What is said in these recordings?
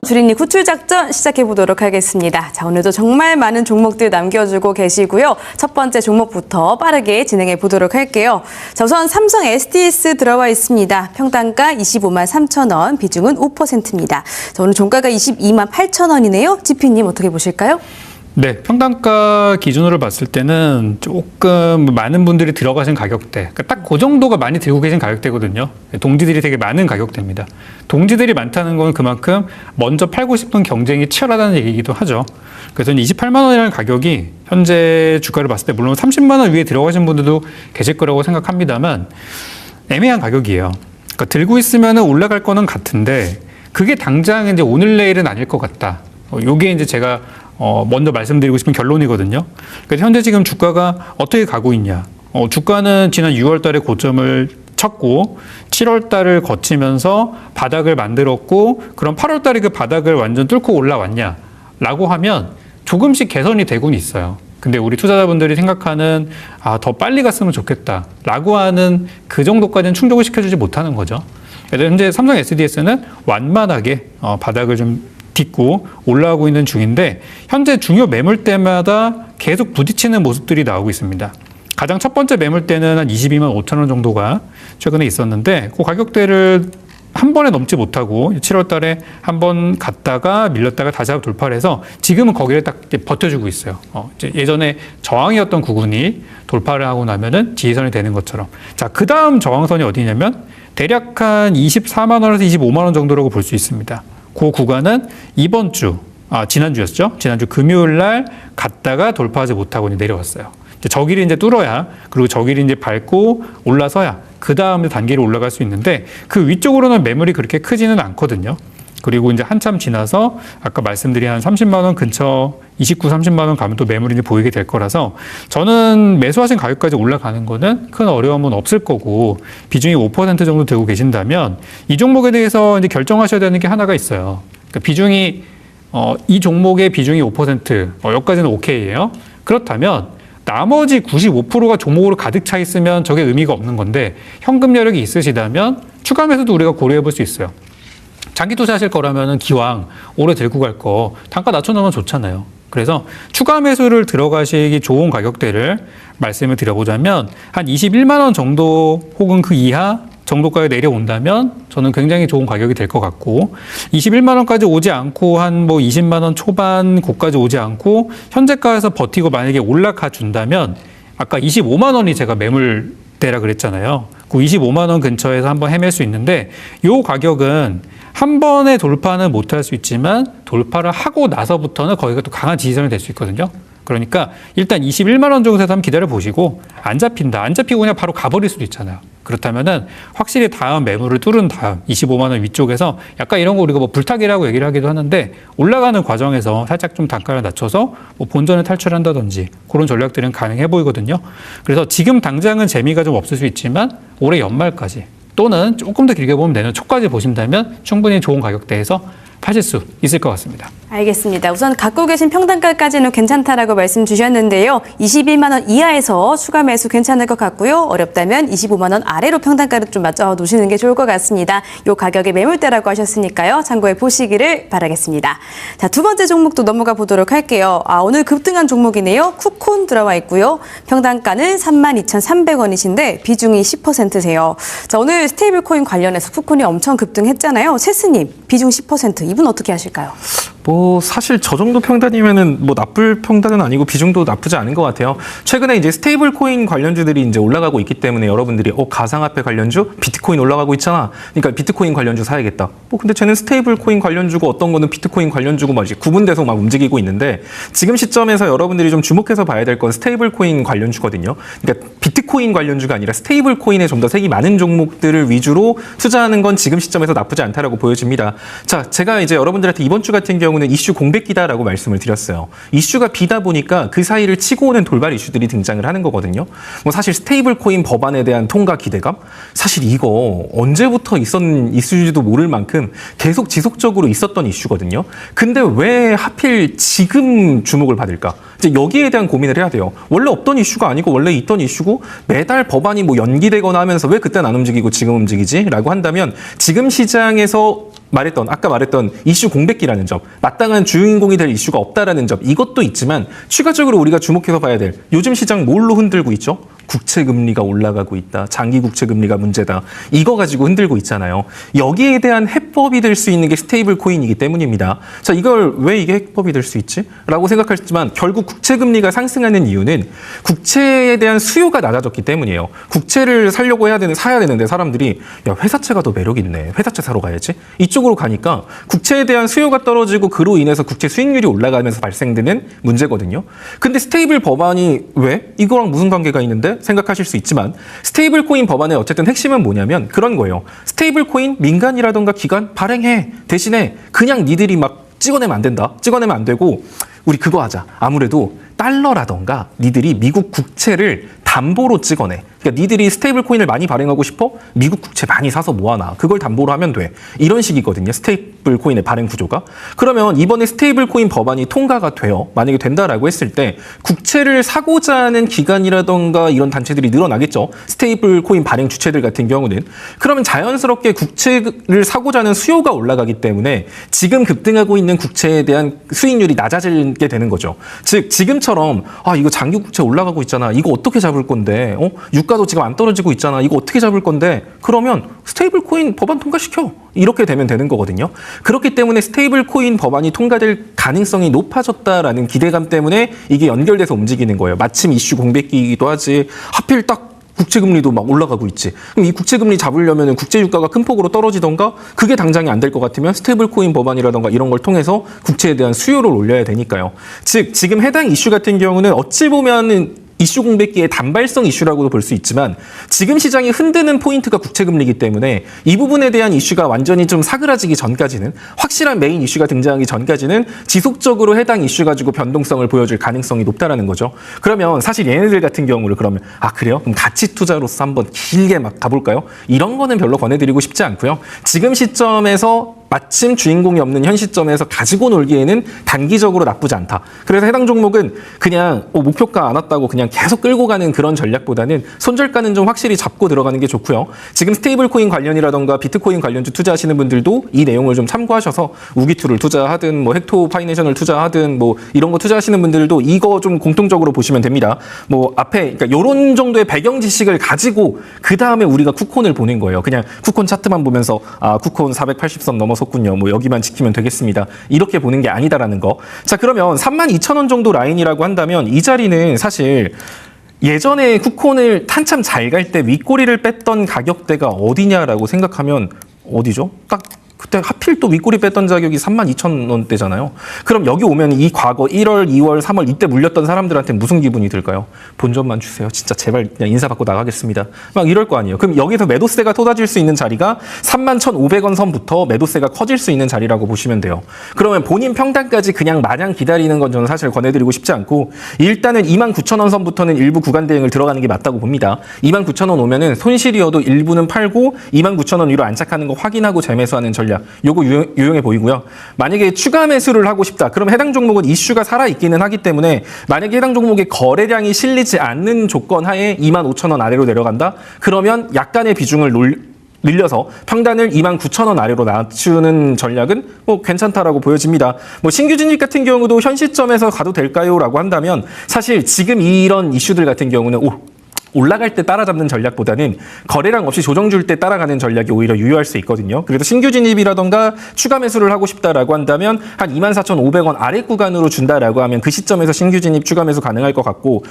주린이 구출 작전 시작해 보도록 하겠습니다. 자, 오늘도 정말 많은 종목들 남겨주고 계시고요. 첫 번째 종목부터 빠르게 진행해 보도록 할게요. 자, 우선 삼성 SDS 들어와 있습니다. 평단가 25만 3천 원, 비중은 5%입니다. 자, 오늘 종가가 22만 8천 원이네요. 지피님 어떻게 보실까요? 네, 평단가 기준으로 봤을 때는 조금 많은 분들이 들어가신 가격대, 그러니까 딱 그 정도가 많이 들고 계신 가격대거든요. 동지들이 되게 많은 가격대입니다. 동지들이 많다는 건 그만큼 먼저 팔고 싶은 경쟁이 치열하다는 얘기이기도 하죠. 그래서 28만 원이라는 가격이 현재 주가를 봤을 때 물론 30만 원 위에 들어가신 분들도 계실 거라고 생각합니다만 애매한 가격이에요. 그러니까 들고 있으면 올라갈 거는 같은데 그게 당장 이제 오늘 내일은 아닐 것 같다. 요게 이제 제가 먼저 말씀드리고 싶은 결론이거든요. 그래서 현재 지금 주가가 어떻게 가고 있냐. 주가는 지난 6월 달에 고점을 쳤고 7월 달을 거치면서 바닥을 만들었고 그럼 8월 달에 그 바닥을 완전 뚫고 올라왔냐 라고 하면 조금씩 개선이 되곤 있어요. 근데 우리 투자자분들이 생각하는 더 빨리 갔으면 좋겠다 라고 하는 그 정도까지는 충족을 시켜주지 못하는 거죠. 그래서 현재 삼성 SDS는 완만하게 바닥을 좀 딛고 올라가고 있는 중인데 현재 중요 매물대마다 계속 부딪히는 모습들이 나오고 있습니다. 가장 첫 번째 매물대는 한 22만 5천 원 정도가 최근에 있었는데 그 가격대를 한 번에 넘지 못하고 7월 달에 한 번 갔다가 밀렸다가 다시 한번 돌파를 해서 지금은 거기를 딱 버텨주고 있어요. 이제 예전에 저항이었던 구간이 돌파를 하고 나면은 지지선이 되는 것처럼. 자, 그 다음 저항선이 어디냐면 대략 한 24만 원에서 25만 원 정도라고 볼 수 있습니다. 그 구간은 이번 주, 지난주였죠. 지난주 금요일 날 갔다가 돌파하지 못하고 내려왔어요. 저 길이 이제 뚫어야, 그리고 저 길이 이제 밟고 올라서야 그 다음에 단계로 올라갈 수 있는데 그 위쪽으로는 매물이 그렇게 크지는 않거든요. 그리고 이제 한참 지나서 아까 말씀드린 한 30만 원 근처 29, 30만 원 가면 또 매물이 이제 보이게 될 거라서 저는 매수하신 가격까지 올라가는 거는 큰 어려움은 없을 거고 비중이 5% 정도 되고 계신다면 이 종목에 대해서 이제 결정하셔야 되는 게 하나가 있어요. 그러니까 비중이 이 종목의 비중이 5%, 여기까지는 오케이예요. 그렇다면 나머지 95%가 종목으로 가득 차 있으면 저게 의미가 없는 건데 현금 여력이 있으시다면 추가 매수도 우리가 고려해 볼 수 있어요. 장기 투자하실 거라면 기왕 오래 들고 갈 거 단가 낮춰놓으면 좋잖아요. 그래서 추가 매수를 들어가시기 좋은 가격대를 말씀을 드려보자면 한 21만 원 정도 혹은 그 이하 정도까지 내려온다면 저는 굉장히 좋은 가격이 될 것 같고 21만 원까지 오지 않고 한 20만 원 초반 고까지 오지 않고 현재가에서 버티고 만약에 올라가 준다면 아까 25만 원이 제가 매물대라 그랬잖아요. 그 25만 원 근처에서 한번 헤맬 수 있는데 이 가격은 한 번에 돌파는 못할 수 있지만 돌파를 하고 나서부터는 거기가 또 강한 지지선이 될 수 있거든요. 그러니까 일단 21만 원 정도에서 한번 기다려 보시고 안 잡힌다. 안 잡히고 그냥 바로 가버릴 수도 있잖아요. 그렇다면은 확실히 다음 매물을 뚫은 다음 25만 원 위쪽에서 약간 이런 거 우리가 불타기라고 얘기를 하기도 하는데 올라가는 과정에서 살짝 좀 단가를 낮춰서 본전을 탈출한다든지 그런 전략들은 가능해 보이거든요. 그래서 지금 당장은 재미가 좀 없을 수 있지만 올해 연말까지 또는 조금 더 길게 보면 내년 초까지 보신다면 충분히 좋은 가격대에서 파실 수 있을 것 같습니다. 알겠습니다. 우선 갖고 계신 평단가까지는 괜찮다라고 말씀 주셨는데요. 21만 원 이하에서 추가 매수 괜찮을 것 같고요. 어렵다면 25만 원 아래로 평단가를 좀 맞춰 놓으시는 게 좋을 것 같습니다. 이 가격의 매물대라고 하셨으니까요. 참고해 보시기를 바라겠습니다. 자, 두 번째 종목도 넘어가 보도록 할게요. 오늘 급등한 종목이네요. 쿠콘 들어와 있고요. 평단가는 32,300원이신데 비중이 10%세요. 자, 오늘 스테이블 코인 관련해서 쿠콘이 엄청 급등했잖아요. 세스님, 비중 10%. 이분 어떻게 하실까요? 사실 저 정도 평단이면은 나쁠 평단은 아니고 비중도 나쁘지 않은 것 같아요. 최근에 이제 스테이블 코인 관련주들이 이제 올라가고 있기 때문에 여러분들이 가상화폐 관련주 비트코인 올라가고 있잖아. 그러니까 비트코인 관련주 사야겠다. 근데 쟤는 스테이블 코인 관련주고 어떤 거는 비트코인 관련주고 이제 구분돼서 막 움직이고 있는데 지금 시점에서 여러분들이 좀 주목해서 봐야 될 건 스테이블 코인 관련주거든요. 그러니까 비트코인 관련주가 아니라 스테이블 코인에 좀 더 색이 많은 종목들을 위주로 투자하는 건 지금 시점에서 나쁘지 않다라고 보여집니다. 자, 제가 이제 여러분들한테 이번 주 같은 경우는 이슈 공백기다라고 말씀을 드렸어요. 이슈가 비다 보니까 그 사이를 치고 오는 돌발 이슈들이 등장을 하는 거거든요. 사실 스테이블 코인 법안에 대한 통과 기대감? 사실 이거 언제부터 있었는 이슈인지도 모를 만큼 계속 지속적으로 있었던 이슈거든요. 근데 왜 하필 지금 주목을 받을까? 이제 여기에 대한 고민을 해야 돼요. 원래 없던 이슈가 아니고 원래 있던 이슈고 매달 법안이 연기되거나 하면서 왜 그때는 안 움직이고 지금 움직이지? 라고 한다면 지금 시장에서 아까 말했던 이슈 공백기라는 점, 마땅한 주인공이 될 이슈가 없다라는 점, 이것도 있지만 추가적으로 우리가 주목해서 봐야 될 요즘 시장 뭘로 흔들고 있죠? 국채 금리가 올라가고 있다. 장기 국채 금리가 문제다. 이거 가지고 흔들고 있잖아요. 여기에 대한 해법이 될 수 있는 게 스테이블 코인이기 때문입니다. 자, 이걸 왜 이게 해법이 될 수 있지? 라고 생각하시지만 결국 국채 금리가 상승하는 이유는 국채에 대한 수요가 낮아졌기 때문이에요. 국채를 사야 되는데 사람들이 야, 회사채가 더 매력 있네. 회사채 사러 가야지. 이쪽으로 가니까 국채에 대한 수요가 떨어지고 그로 인해서 국채 수익률이 올라가면서 발생되는 문제거든요. 근데 스테이블 법안이 왜? 이거랑 무슨 관계가 있는데? 생각하실 수 있지만 스테이블 코인 법안의 어쨌든 핵심은 뭐냐면 그런 거예요. 스테이블 코인 민간이라던가 기관 발행해. 대신에 그냥 니들이 막 찍어내면 안 된다. 찍어내면 안 되고 우리 그거 하자. 아무래도 달러라던가 니들이 미국 국채를 담보로 찍어내. 그러니까 니들이 스테이블 코인을 많이 발행하고 싶어? 미국 국채 많이 사서 모아놔. 그걸 담보로 하면 돼. 이런 식이거든요. 스테이블 코인의 발행 구조가. 그러면 이번에 스테이블 코인 법안이 통과가 돼요. 만약에 된다라고 했을 때 국채를 사고자 하는 기관이라던가 이런 단체들이 늘어나겠죠. 스테이블 코인 발행 주체들 같은 경우는. 그러면 자연스럽게 국채를 사고자 하는 수요가 올라가기 때문에 지금 급등하고 있는 국채에 대한 수익률이 낮아지게 되는 거죠. 즉 지금처럼 이거 장기 국채 올라가고 있잖아. 이거 어떻게 잡을 건데? 유가도 지금 안 떨어지고 있잖아. 이거 어떻게 잡을 건데? 그러면 스테이블 코인 법안 통과시켜. 이렇게 되면 되는 거거든요. 그렇기 때문에 스테이블 코인 법안이 통과될 가능성이 높아졌다라는 기대감 때문에 이게 연결돼서 움직이는 거예요. 마침 이슈 공백기이기도 하지. 하필 딱 국채금리도 막 올라가고 있지. 그럼 이 국채금리 잡으려면 국채유가가 큰 폭으로 떨어지던가 그게 당장이 안 될 것 같으면 스테이블 코인 법안이라던가 이런 걸 통해서 국채에 대한 수요를 올려야 되니까요. 즉 지금 해당 이슈 같은 경우는 어찌 보면은 이슈 공백기의 단발성 이슈라고도 볼 수 있지만 지금 시장이 흔드는 포인트가 국채금리이기 때문에 이 부분에 대한 이슈가 완전히 좀 사그라지기 전까지는 확실한 메인 이슈가 등장하기 전까지는 지속적으로 해당 이슈 가지고 변동성을 보여줄 가능성이 높다라는 거죠. 그러면 사실 얘네들 같은 경우를 그러면 그래요? 그럼 가치 투자로서 한번 길게 막 가볼까요? 이런 거는 별로 권해드리고 싶지 않고요. 지금 시점에서 마침 주인공이 없는 현 시점에서 가지고 놀기에는 단기적으로 나쁘지 않다. 그래서 해당 종목은 그냥 목표가 안 왔다고 그냥 계속 끌고 가는 그런 전략보다는 손절가는 좀 확실히 잡고 들어가는 게 좋고요. 지금 스테이블 코인 관련이라던가 비트코인 관련주 투자하시는 분들도 이 내용을 좀 참고하셔서 우기투를 투자하든 뭐 헥토 파이내션을 투자하든 뭐 이런 거 투자하시는 분들도 이거 좀 공통적으로 보시면 됩니다. 뭐 앞에 그러니까 이런 정도의 배경 지식을 가지고 그 다음에 우리가 쿠콘을 보는 거예요. 그냥 쿠콘 차트만 보면서 쿠콘 480선 넘어섰군요. 뭐 여기만 지키면 되겠습니다. 이렇게 보는 게 아니다라는 거. 자, 그러면 32,000원 정도 라인이라고 한다면 이 자리는 사실 예전에 쿠콘을 한참 잘 갈 때 윗꼬리를 뺐던 가격대가 어디냐라고 생각하면 어디죠? 딱 그때 하필 또 윗꼬리 뺐던 자격이 32,000원대잖아요. 그럼 여기 오면 이 과거 1월, 2월, 3월 이때 물렸던 사람들한테 무슨 기분이 들까요? 본전만 주세요. 진짜 제발 그냥 인사받고 나가겠습니다. 막 이럴 거 아니에요. 그럼 여기서 매도세가 쏟아질 수 있는 자리가 31,500원 선부터 매도세가 커질 수 있는 자리라고 보시면 돼요. 그러면 본인 평단까지 그냥 마냥 기다리는 건 저는 사실 권해드리고 싶지 않고 일단은 29,000원 선부터는 일부 구간 대응을 들어가는 게 맞다고 봅니다. 29,000원 오면은 손실이어도 일부는 팔고 29,000원 위로 안착하는 거 확인하고 재매수하는 전략. 요거 유용해 보이고요. 만약에 추가 매수를 하고 싶다. 그럼 해당 종목은 이슈가 살아있기는 하기 때문에 만약에 해당 종목의 거래량이 실리지 않는 조건 하에 25,000원 아래로 내려간다. 그러면 약간의 비중을 늘려서 평단을 29,000원 아래로 낮추는 전략은 뭐 괜찮다라고 보여집니다. 뭐 신규 진입 같은 경우도 현 시점에서 가도 될까요? 라고 한다면 사실 지금 이런 이슈들 같은 경우는 올라갈 때 따라잡는 전략보다는 거래량 없이 조정 줄 때 따라가는 전략이 오히려 유효할 수 있거든요. 그래서 신규 진입이라던가 추가 매수를 하고 싶다라고 한다면 한 24,500원 아래 구간으로 준다라고 하면 그 시점에서 신규 진입 추가 매수 가능할 것 같고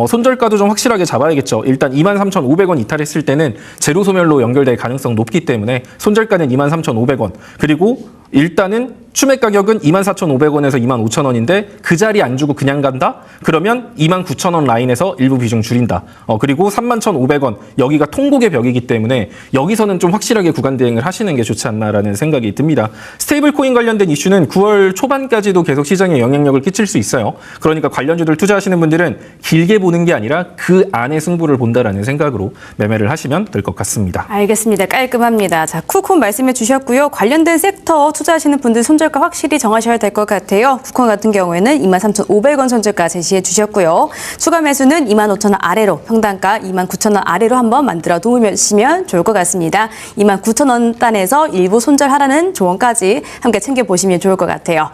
손절가도 좀 확실하게 잡아야겠죠. 일단 23,500원 이탈했을 때는 제로 소멸로 연결될 가능성 높기 때문에 손절가는 23,500원 그리고 일단은 추매 가격은 24,500원에서 25,000원인데 그 자리 안 주고 그냥 간다? 그러면 29,000원 라인에서 일부 비중 줄인다. 그리고 31,500원 여기가 통곡의 벽이기 때문에 여기서는 좀 확실하게 구간 대응을 하시는 게 좋지 않나라는 생각이 듭니다. 스테이블 코인 관련된 이슈는 9월 초반까지도 계속 시장에 영향력을 끼칠 수 있어요. 그러니까 관련주들 투자하시는 분들은 길게 보는 게 아니라 그 안에 승부를 본다라는 생각으로 매매를 하시면 될 것 같습니다. 알겠습니다. 깔끔합니다. 자, 쿠콘 말씀해 주셨고요. 관련된 섹터 투자하시는 분들 손절가 확실히 정하셔야 될 것 같아요. 국화 같은 경우에는 23,500원 손절가 제시해 주셨고요. 추가 매수는 25,000원 아래로, 평단가 29,000원 아래로 한번 만들어 두시면 좋을 것 같습니다. 29,000원 단에서 일부 손절하라는 조언까지 함께 챙겨보시면 좋을 것 같아요.